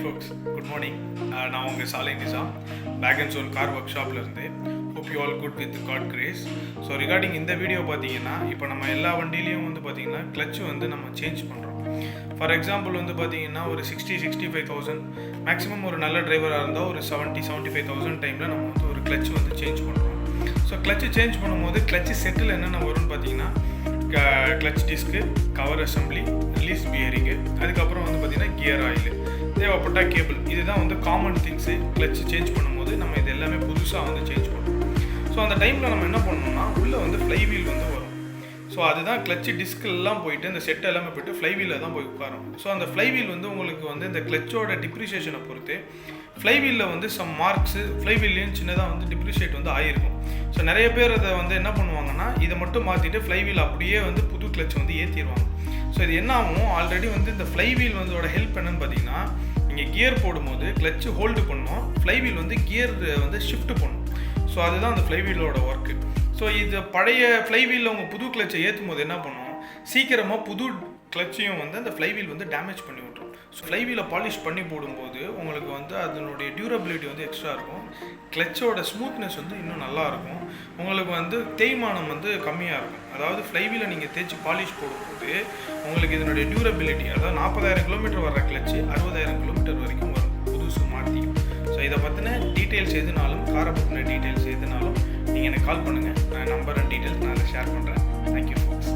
folks, good morning. நான் உங்க Salai Nizam, WAGONZONE car work ஷாப்ல இருந்து. Hope you all good with God grace. So regarding இந்த video பாத்தீங்கன்னா இப்போ நம்ம எல்லா வண்டியிலயும் வந்து பாத்தீங்கன்னா கிளட்ச் வந்து நம்ம சேஞ்ச் பண்றோம். ஃபார் எக்ஸாம்பிள் வந்து பாத்தீங்கன்னா ஒரு 65,000 மேக்ஸிமம் ஒரு நல்ல டிரைவரா இருந்தா ஒரு 75,000 டைம்ல நம்ம வந்து ஒரு கிளட்ச் வந்து சேஞ்ச் பண்றோம். ஸோ கிளட்ச் சேஞ்ச் பண்ணும்போது கிளட்ச் செட்டில் என்னென்ன வரும்னு பார்த்தீங்கன்னா clutch disc, cover assembly, release பியரிங்கு, அதுக்கப்புறம் வந்து பார்த்திங்கன்னா கியர் ஆயில், தேவைப்பட்ட கேபிள், இதுதான் வந்து காமன் திங்ஸு. கிளட்ச் சேஞ்ச் பண்ணும்போது நம்ம இது எல்லாமே புதுசாக வந்து சேஞ்ச் பண்ணுறோம். ஸோ அந்த டைமில் நம்ம என்ன பண்ணணும்னா உள்ளே வந்து ஃப்ளை வீல் வந்து வரும். ஸோ அதுதான் கிளட்ச் டிஸ்கெல்லாம் போயிட்டு இந்த செட் எல்லாமே போய்ட்டு ஃப்ளை வீலில் தான் போய் உட்காரும். ஸோ அந்த ஃப்ளை வீல் வந்து உங்களுக்கு வந்து இந்த கிளட்சோட டிப்ரிஷியேஷனை பொறுத்து ஃப்ளை வீலில் வந்து சம் மார்க்ஸு ஃப்ளை வீல்லையும் சின்னதாக வந்து டிப்ரிஷியேட் வந்து ஆகிருக்கும். ஸோ நிறைய பேர் அதை வந்து என்ன பண்ணுவாங்கன்னா இதை மட்டும் மாற்றிட்டு ஃப்ளை வீல் அப்படியே வந்து புது கிளட்ச் வந்து ஏற்றிடுவாங்க. ஸோ இது என்ன ஆகும், ஆல்ரெடி வந்து இந்த ஃப்ளை வீல் வந்து ஹெல்ப் என்னன்னு பார்த்தீங்கன்னா நீங்கள் கியர் போடும்போது கிளட்ச் ஹோல்டு பண்ணோம், ஃப்ளை வீல் வந்து கியர் வந்து ஷிஃப்ட் பண்ணும். ஸோ அதுதான் அந்த ஃப்ளை வீலோட ஒர்க்கு. ஸோ இது பழைய ஃப்ளை வீலில் உங்கள் புது கிளட்சை ஏற்றும் போது என்ன பண்ணும், சீக்கிரமாக புது கிளட்சையும் வந்து அந்த ஃப்ளை வீல் வந்து டேமேஜ் பண்ணி விட்ரும். ஸோ ஃப்ளை வீலை பாலிஷ் பண்ணி போடும்போது உங்களுக்கு வந்து அதனுடைய டியூரபிலிட்டி வந்து எக்ஸ்ட்ரா இருக்கும், கிளட்சோட ஸ்மூத்னஸ் வந்து இன்னும் நல்லாயிருக்கும், உங்களுக்கு வந்து தேய்மானம் வந்து கம்மியாக இருக்கும். அதாவது ஃப்ளை வீலை நீங்கள் தேய்ச்சி பாலிஷ் போடும்போது உங்களுக்கு இதனுடைய டியூரபிலிட்டி, அதாவது 40,000 கிலோமீட்டர் வர கிளட்சு 60,000 கிலோமீட்டர் வரைக்கும் வரும் புதுசு மாற்றி. ஸோ இதை பற்றின டீட்டெயில்ஸ் எதுனாலும், காரை பற்றின டீட்டெயில்ஸ் எதுனாலும் நீங்கள் எனக்கு கால் பண்ணுங்கள். நான் நம்பர் அண்ட் டீட்டெயில்ஸ் நான் ஷேர் பண்ணுறேன். Thank you folks.